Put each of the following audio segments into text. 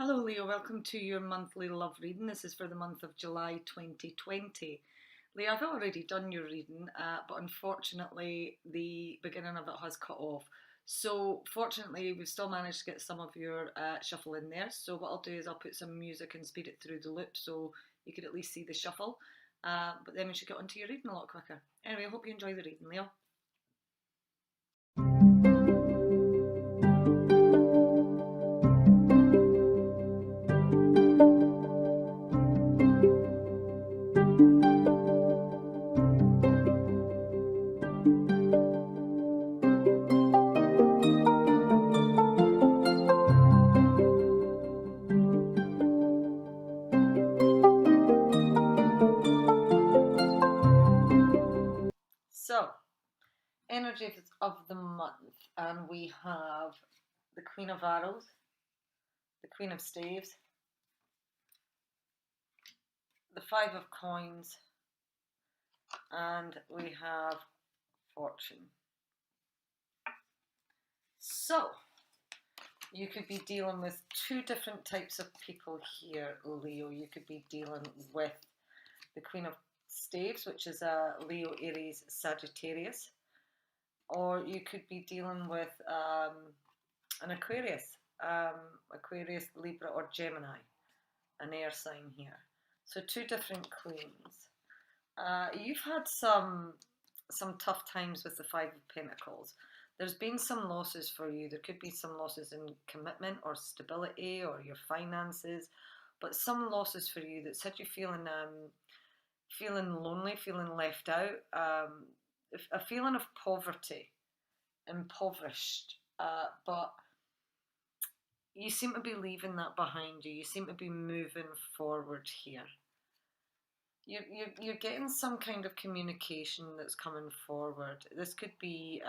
Hello, Leo. Welcome to your monthly love reading. This is for the month of July 2020. Leo, I've already done your reading, but unfortunately, the beginning of it has cut off. So, fortunately, we've still managed to get some of your shuffle in there. So, what I'll do is I'll put some music and speed it through the loop so you could at least see the shuffle. But then we should get onto your reading a lot quicker. Anyway, I hope you enjoy the reading, Leo. So, energy of the month, and we have the Queen of Arrows, the Queen of Staves, the Five of Coins, and we have Fortune. So, you could be dealing with two different types of people here, Leo. You could be dealing with the Queen of Staves, which is a Leo, Aries, Sagittarius, or you could be dealing with an Aquarius, Aquarius, Libra, or Gemini, an air sign here. So two different queens. You've had some tough times with the Five of Pentacles. There's been some losses for you. There could be some losses in commitment or stability or your finances, but some losses for you that's had you feeling lonely, feeling left out, a feeling of poverty, impoverished. But you seem to be leaving that behind you. You seem to be moving forward here. You're getting some kind of communication that's coming forward. This could be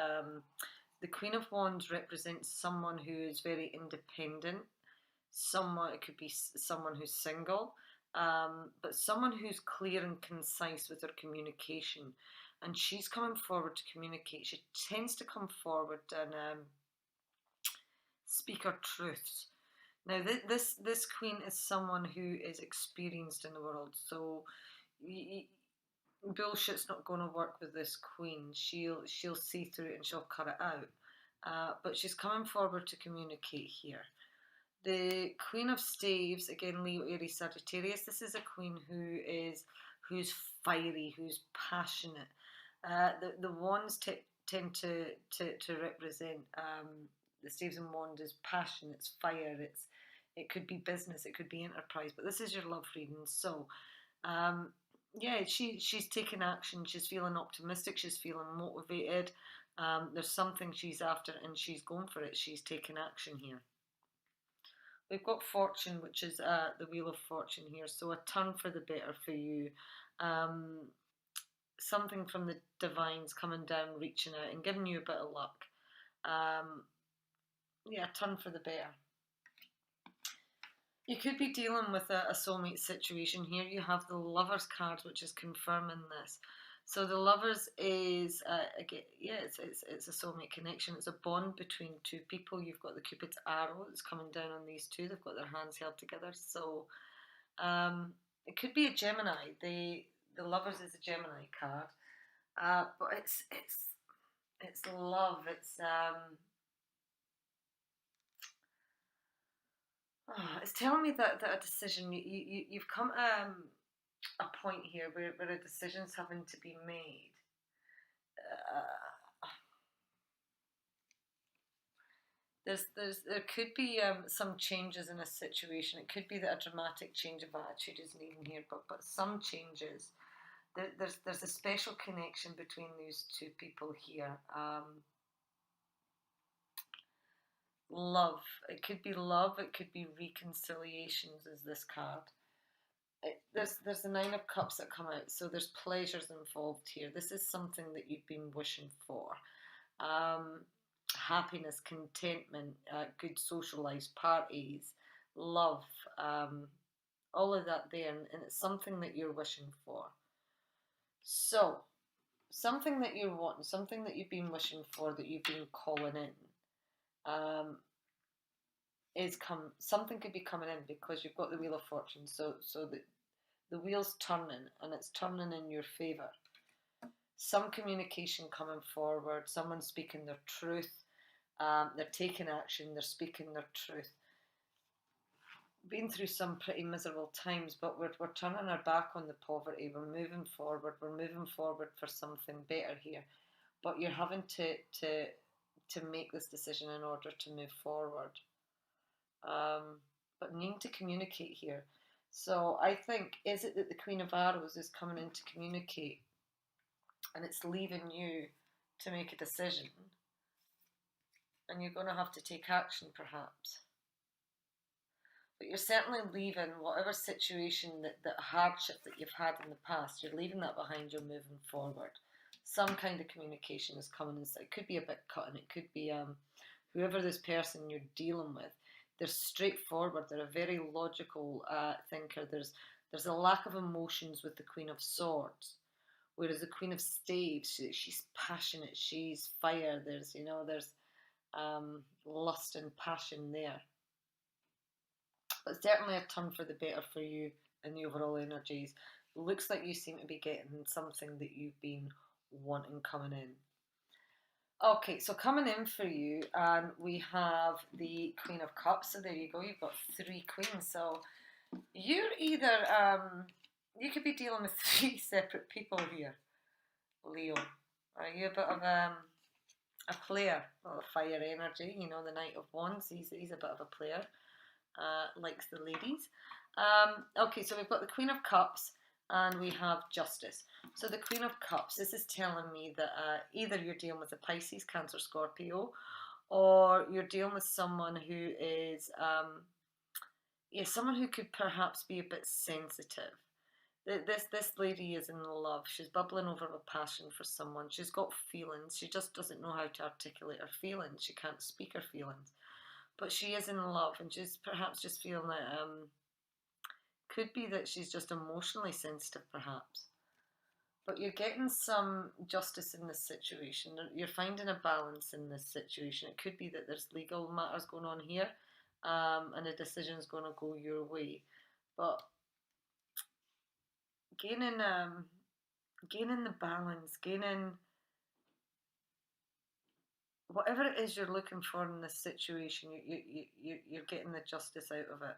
the Queen of Wands represents someone who is very independent. Someone, it could be someone who's single, but someone who's clear and concise with her communication. And she's coming forward to communicate. She tends to come forward and speak her truths. Now, this queen is someone who is experienced in the world, so bullshit's not going to work with this queen. She'll see through it and she'll cut it out. But she's coming forward to communicate here. The Queen of Staves, again Leo, Aries, Sagittarius. This is a queen who's fiery, who's passionate. The wands tend to represent the Staves and Wand is passion, it's fire, it could be business, it could be enterprise. But this is your love reading, so yeah, she's taking action. She's feeling optimistic. She's feeling motivated. There's something she's after, and she's going for it. She's taking action here. We've got Fortune, which is the Wheel of Fortune here. So a turn for the better for you. Something from the divines coming down, reaching out, and giving you a bit of luck. Yeah, turn for the better. You could be dealing with a soulmate situation here. You have the Lovers card, which is confirming this. So the Lovers is, again, yeah, it's a soulmate connection. It's a bond between two people. You've got the Cupid's arrow that's coming down on these two. They've got their hands held together. So it could be a Gemini. The Lovers is a Gemini card, but it's love. It's telling me that a decision you've come a point here where a decision's having to be made. Uh, there could be some changes in a situation. It could be that a dramatic change of attitude is needed here, but some changes. There's a special connection between these two people here. Love. It could be love. It could be reconciliations. Is this card? There's the Nine of Cups that come out, so there's pleasures involved here. This is something that you've been wishing for. Happiness, contentment, good social lives, parties, love, all of that there, and it's something that you're wishing for. So, something that you're wanting, something that you've been wishing for, that you've been calling in. something could be coming in because you've got the Wheel of Fortune. So the wheel's turning and it's turning in your favour. Some communication coming forward, someone speaking their truth, they're taking action, they're speaking their truth. Been through some pretty miserable times, but we're turning our back on the poverty. We're moving forward. We're moving forward for something better here. But you're having to make this decision in order to move forward. But needing to communicate here. So I think, is it that the Queen of Arrows is coming in to communicate and it's leaving you to make a decision and you're going to have to take action perhaps? But you're certainly leaving whatever situation, that hardship that you've had in the past, you're leaving that behind, you're moving forward. Some kind of communication is coming in. It could be a bit cutting, it could be whoever this person you're dealing with, they're straightforward, they're a very logical thinker. There's a lack of emotions with the Queen of Swords, whereas the Queen of Staves, she's passionate, she's fire, there's lust and passion there. But certainly a turn for the better for you in the overall energies. Looks like you seem to be getting something that you've been wanting coming in. Okay, so coming in for you, and we have the Queen of Cups. So there you go, you've got 3 queens. So you're either, you could be dealing with 3 separate people here, Leo. Are you a bit of a player? Well, a fire energy, the Knight of Wands, he's a bit of a player. Likes the ladies. Okay, so we've got the Queen of Cups and we have Justice. So the Queen of Cups, this is telling me that either you're dealing with a Pisces, Cancer, Scorpio, or you're dealing with someone who is, someone who could perhaps be a bit sensitive. This lady is in love. She's bubbling over with passion for someone. She's got feelings. She just doesn't know how to articulate her feelings. She can't speak her feelings. But she is in love, and she's perhaps just feeling that could be that she's just emotionally sensitive, perhaps. But you're getting some justice in this situation. You're finding a balance in this situation. It could be that there's legal matters going on here, and a decision's going to go your way. But gaining the balance, gaining whatever it is you're looking for in this situation, you're getting the justice out of it.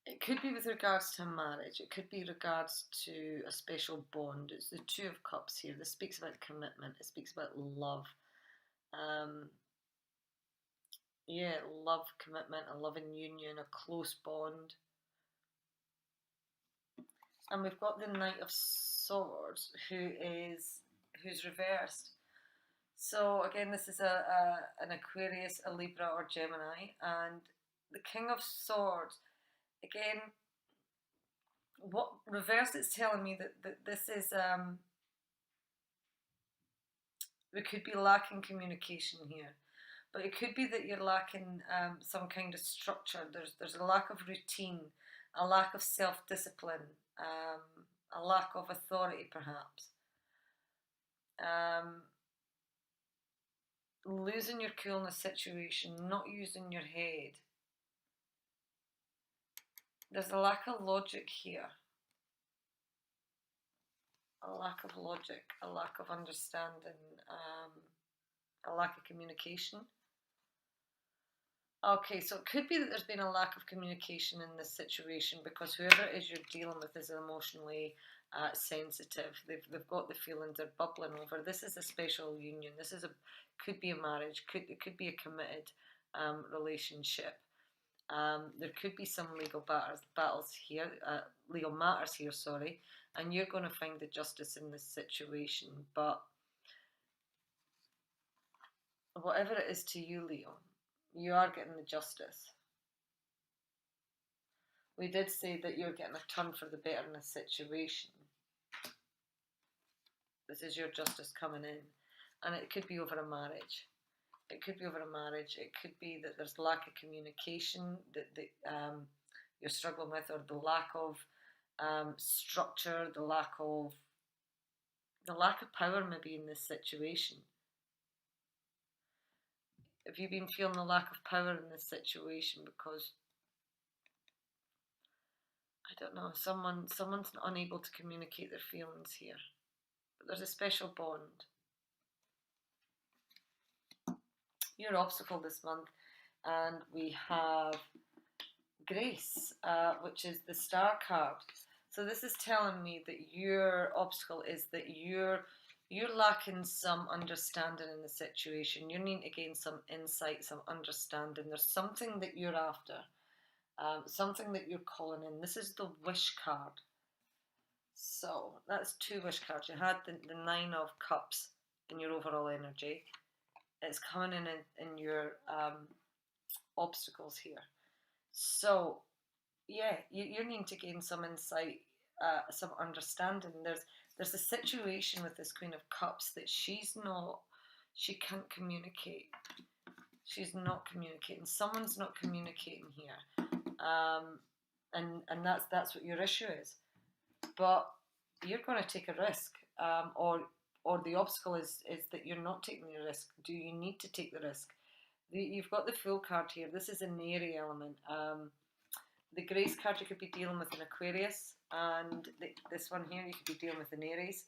It could be with regards to marriage. It could be regards to a special bond. It's the 2 of Cups here. This speaks about commitment. It speaks about love. Love, commitment, a loving union, a close bond. And we've got the Knight of Swords, who's reversed. So again, this is an Aquarius, a Libra, or Gemini, and the King of Swords. Again, what reversed, it's telling me that this is we could be lacking communication here, but it could be that you're lacking some kind of structure. There's a lack of routine, a lack of self-discipline, a lack of authority, perhaps. Losing your cool in a situation, not using your head. There's a lack of logic here. A lack of logic, a lack of understanding, a lack of communication. Okay, so it could be that there's been a lack of communication in this situation because whoever it is you're dealing with is emotionally sensitive. They've got the feelings, they're bubbling over. This is a special union. Could be a marriage. It could be a committed relationship. There could be some legal battles here, legal matters here, sorry, and you're going to find the justice in this situation. But whatever it is to you, Leo, you are getting the justice. We did say that you're getting a turn for the better in this situation. This is your justice coming in, and it could be over a marriage. It could be over a marriage. It could be that there's lack of communication that you're struggling with, or the lack of structure, the lack of power maybe in this situation. Have you been feeling the lack of power in this situation because, I don't know, someone's unable to communicate their feelings here? But there's a special bond. Your obstacle this month, and we have Grace, which is the Star card. So this is telling me that your obstacle is that you're lacking some understanding in the situation. You need to gain some insight, some understanding. There's something that you're after, something that you're calling in. This is the Wish card. So that's 2 wish cards. You had the Nine of Cups in your overall energy. It's coming in your obstacles here. So yeah, you need to gain some insight, some understanding. There's a situation with this Queen of Cups that she can't communicate. She's not communicating. Someone's not communicating here, and that's what your issue is. But you're going to take a risk, or the obstacle is that you're not taking the risk. Do you need to take the risk? You've got the Fool card here. This is an airy element. The Grace card, you could be dealing with an Aquarius, and this one here, you could be dealing with an Aries.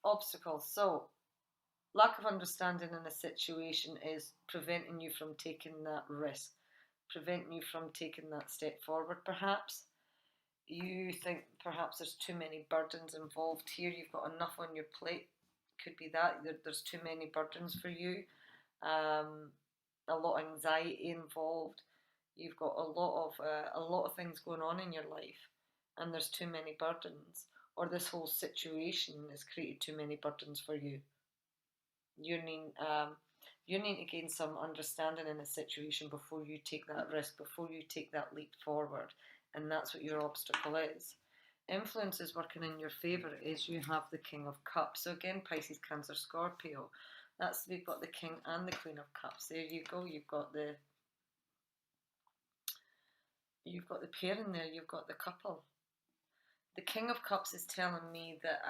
Obstacles. So, lack of understanding in a situation is preventing you from taking that risk, preventing you from taking that step forward, perhaps. You think perhaps there's too many burdens involved here. You've got enough on your plate. Could be that there's too many burdens for you. A lot of anxiety involved. You've got a lot of things going on in your life, and there's too many burdens. Or this whole situation has created too many burdens for you. You need to gain some understanding in a situation before you take that risk, before you take that leap forward, and that's what your obstacle is. Influence is working in your favour is you have the King of Cups. So again, Pisces, Cancer, Scorpio. We've got the King and the Queen of Cups. There you go. You've got the pair in there. You've got the couple. The King of Cups is telling me that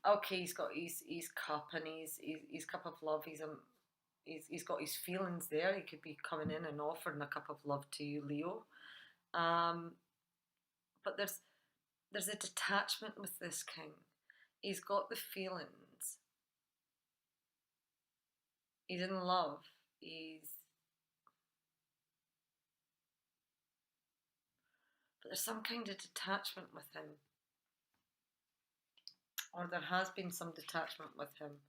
okay, he's got his cup and his cup of love. He's got his feelings there. He could be coming in and offering a cup of love to you, Leo. But there's a detachment with this king. He's got the feelings. He's in love. But there's some kind of detachment with him. Or there has been some detachment with him.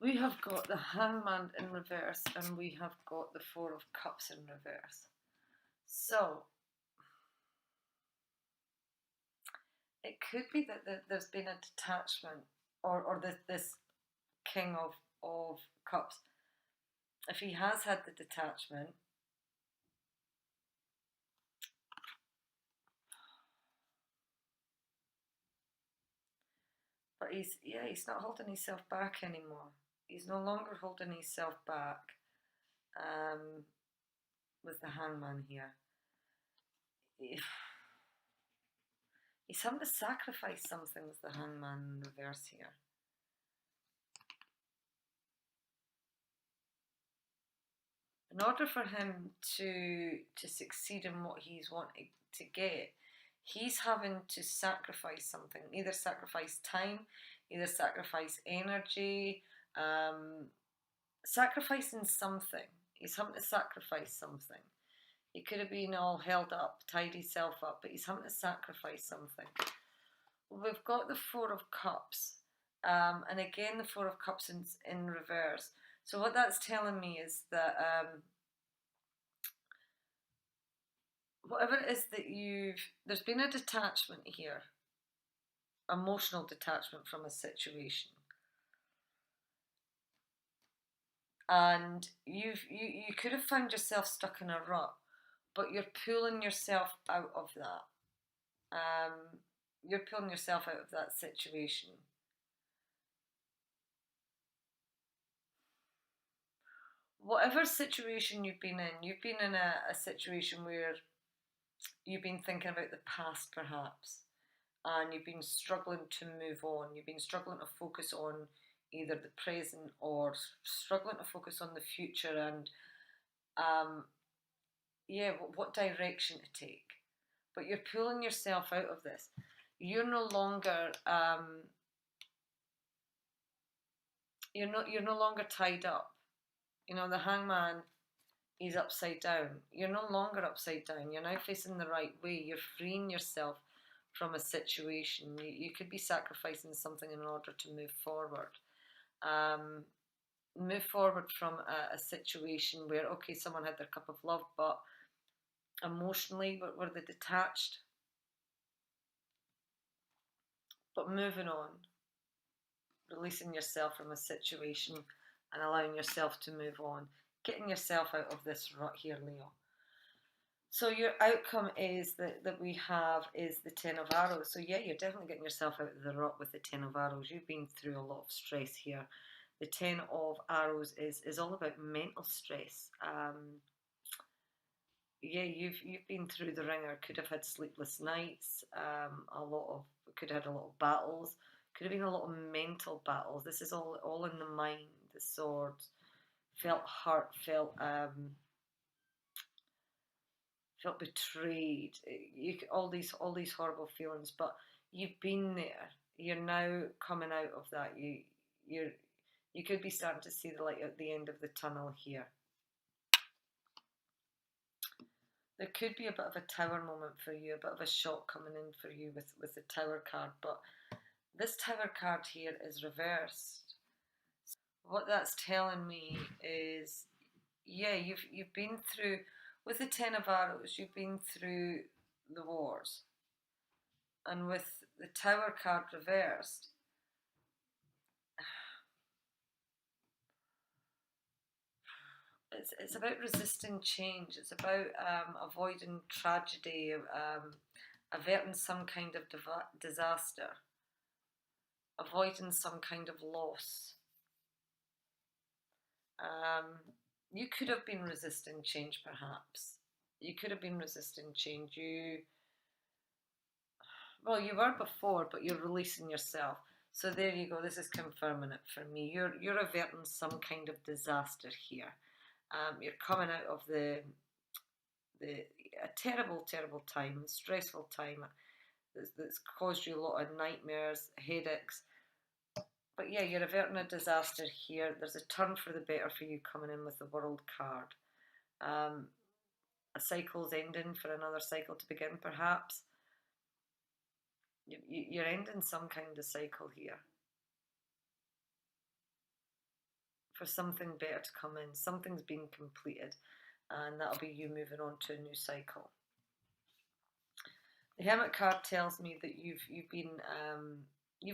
We have got the Hangman in reverse, and we have got the Four of Cups in reverse. So it could be that there's been a detachment, or this King of Cups, if he has had the detachment, but he's not holding himself back anymore. He's no longer holding himself back with the Hangman here. He's having to sacrifice something with the Hangman in reverse here. In order for him to succeed in what he's wanting to get, he's having to sacrifice something. Either sacrifice time, either sacrifice energy, sacrificing something. He's having to sacrifice something. He could have been all held up, tied himself up, but he's having to sacrifice something. We've got the Four of Cups, and again the Four of Cups in reverse. So what that's telling me is that whatever it is that there's been a detachment here, emotional detachment from a situation. And you could have found yourself stuck in a rut, but you're pulling yourself out of that. You're pulling yourself out of that situation. Whatever situation you've been in a situation where you've been thinking about the past, perhaps. and you've been struggling to move on. You've been struggling to focus on either the present or struggling to focus on the future and um, yeah, what direction to take. But you're pulling yourself out of this. You're no longer you're no longer tied up. You know, the hangman is upside down. You're no longer upside down. You're now facing the right way. You're freeing yourself from a situation. You could be sacrificing something in order to move forward. Um, Move forward from a situation where, okay, someone had their cup of love, but emotionally, were they detached? But moving on, releasing yourself from a situation and allowing yourself to move on, getting yourself out of this rut here, Leo. So your outcome is that we have is the Ten of Arrows. So yeah, you're definitely getting yourself out of the rut with the Ten of Arrows. You've been through a lot of stress here. The Ten of Arrows is all about mental stress. Yeah, you've been through the ringer. Could have had sleepless nights. Could have had a lot of battles. Could have been a lot of mental battles. This is all in the mind. The swords. Felt hurt. Felt betrayed. All these horrible feelings. But you've been there. You're now coming out of that. You could be starting to see the light at the end of the tunnel here. There could be a bit of a tower moment for you, a bit of a shock coming in for you with the tower card, but this tower card here is reversed. What that's telling me is, yeah, you've been through, with the Ten of Arrows, you've been through the wars. And with the tower card reversed, it's about resisting change. It's about avoiding tragedy, averting some kind of disaster, avoiding some kind of loss. You could have been resisting change, perhaps. You could have been resisting change. Well, you were before, but you're releasing yourself. So there you go. This is confirming it for me. You're averting some kind of disaster here. You're coming out of a terrible time, stressful time that's caused you a lot of nightmares, headaches. But yeah, you're averting a disaster here. There's a turn for the better for you coming in with the World card. A cycle's ending for another cycle to begin, perhaps. You're ending some kind of cycle here for something better to come in. Something's been completed, and that'll be you moving on to a new cycle. The Hermit card tells me that you've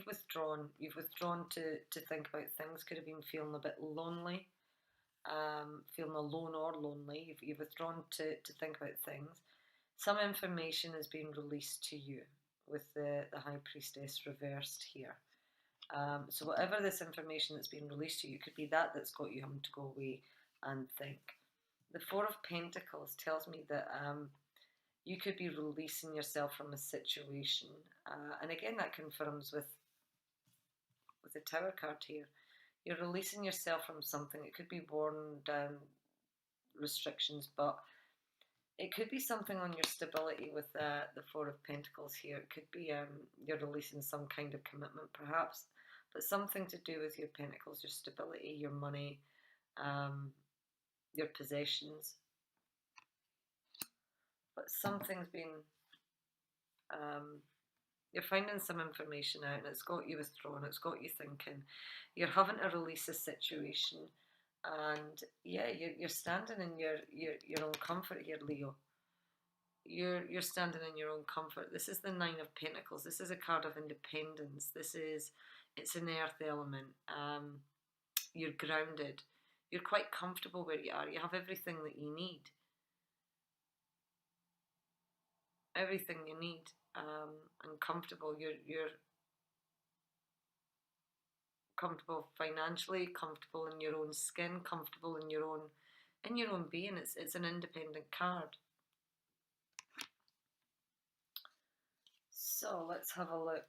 withdrawn. You've withdrawn to think about things. Could have been feeling a bit lonely, feeling alone or lonely. You've withdrawn to think about things. Some information has been released to you with the High Priestess reversed here. So whatever this information that's been released to you, could be that's got you having to go away and think. The Four of Pentacles tells me that you could be releasing yourself from a situation. And again, that confirms with the Tower card here. You're releasing yourself from something. It could be worn down restrictions, but it could be something on your stability with the Four of Pentacles here. It could be you're releasing some kind of commitment, perhaps, but something to do with your Pentacles, your stability, your money, your possessions. But something's been, you're finding some information out, and it's got you withdrawn, it's got you thinking. You're having to release a situation, and yeah, you're standing in your own comfort here, Leo. You're standing in your own comfort. This is the Nine of Pentacles. This is a card of independence. It's an earth element. You're grounded. You're quite comfortable where you are. You have everything that you need. Everything you need. And comfortable. You're comfortable financially, comfortable in your own skin, comfortable in your own being. It's an independent card. So let's have a look.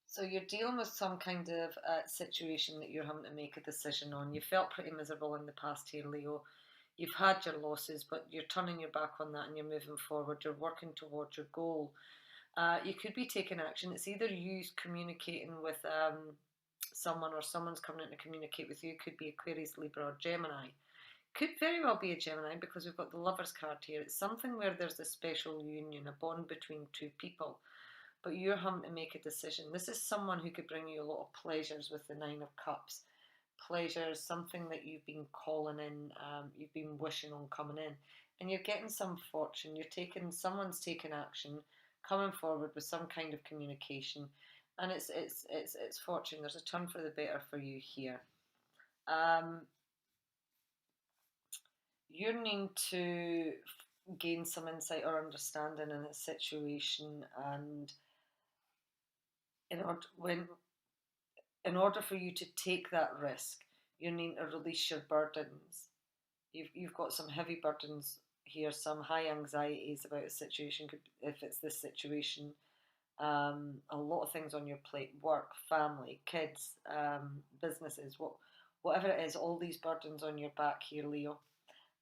So you're dealing with some kind of situation that you're having to make a decision on. You felt pretty miserable in the past here, Leo. You've had your losses, but you're turning your back on that and you're moving forward. You're working towards your goal. You could be taking action. It's either you communicating with someone or someone's coming in to communicate with you. It could be Aquarius, Libra, or Gemini. Could very well be a Gemini because we've got the Lovers card here. It's something where there's a special union, a bond between two people, but you're having to make a decision. This is someone who could bring you a lot of pleasures with the Nine of Cups. Pleasures, something that you've been calling in, you've been wishing on coming in, and you're getting some fortune. Someone's taking action, coming forward with some kind of communication, and it's fortune. There's a turn for the better for you here. You're needing to gain some insight or understanding in a situation, and in order for you to take that risk, you need to release your burdens. You've got some heavy burdens here, some high anxieties about a situation. If it's this situation, a lot of things on your plate: work, family, kids, businesses, whatever it is. All these burdens on your back here, Leo.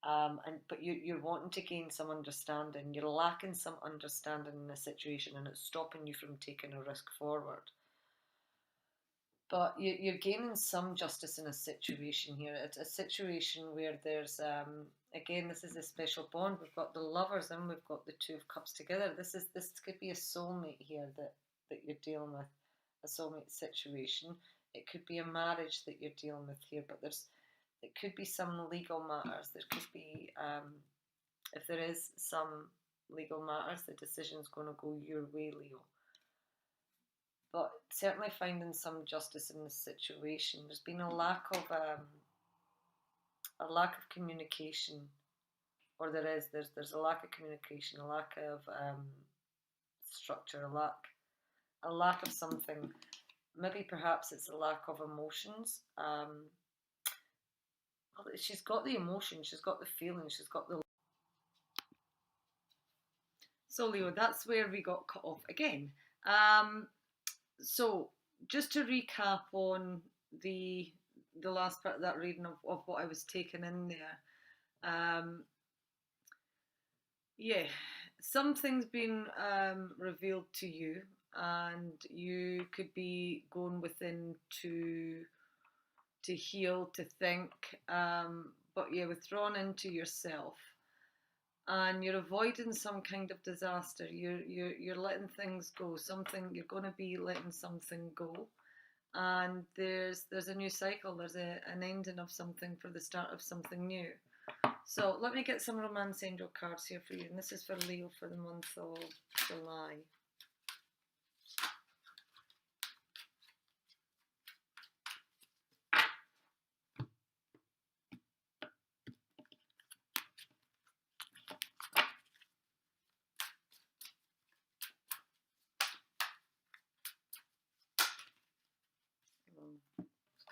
But you're wanting to gain some understanding. You're lacking some understanding in a situation, and it's stopping you from taking a risk forward. But you're gaining some justice in a situation here. It's a situation where there's, again, this is a special bond. We've got the Lovers and we've got the Two of Cups together. This could be a soulmate here that you're dealing with, a soulmate situation. It could be a marriage that you're dealing with here, but it could be some legal matters. There could be, if there is some legal matters, the decision's going to go your way, Leo. But certainly finding some justice in this situation. There's been a lack of communication, or there's a lack of communication, a lack of structure, a lack of something. Maybe perhaps it's a lack of emotions. She's got the emotion, she's got the feeling, she's got the. So Leo, that's where we got cut off again. So just to recap on the last part of that reading of what I was taking in there. Yeah, something's been revealed to you, and you could be going within to heal, to think, but you're withdrawn into yourself, and you're avoiding some kind of disaster. You're letting things go. You're going to be letting something go, and there's a new cycle. There's an ending of something for the start of something new. So let me get some Romance Angel cards here for you, and this is for Leo for the month of July.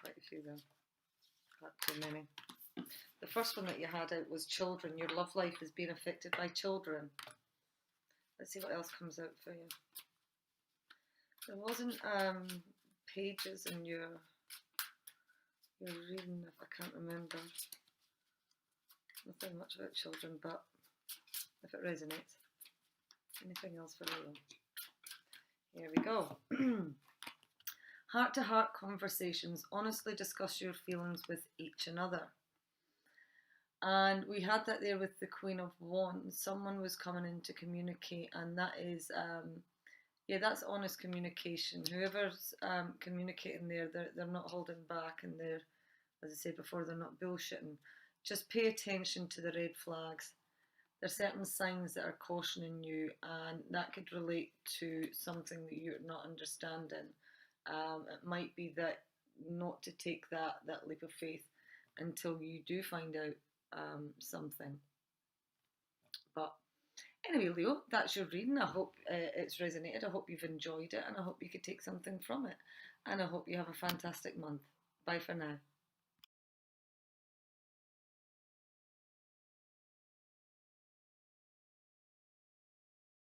Quite a few there. Not too many. The first one that you had out was children. Your love life is being affected by children. Let's see what else comes out for you. There wasn't pages in your reading, if I can't remember. Nothing much about children, but if it resonates. Anything else for Leo? Here we go. Heart-to-heart conversations. Honestly discuss your feelings with each another. And we had that there with the Queen of Wands. Someone was coming in to communicate, and that is, that's honest communication. Whoever's communicating there, they're not holding back, and they're, as I said before, they're not bullshitting. Just pay attention to the red flags. There's certain signs that are cautioning you, and that could relate to something that you're not understanding. It might be that not to take that leap of faith until you do find out something. But anyway, Leo, that's your reading. I hope it's resonated. I hope you've enjoyed it, and I hope you could take something from it. And I hope you have a fantastic month. Bye for now.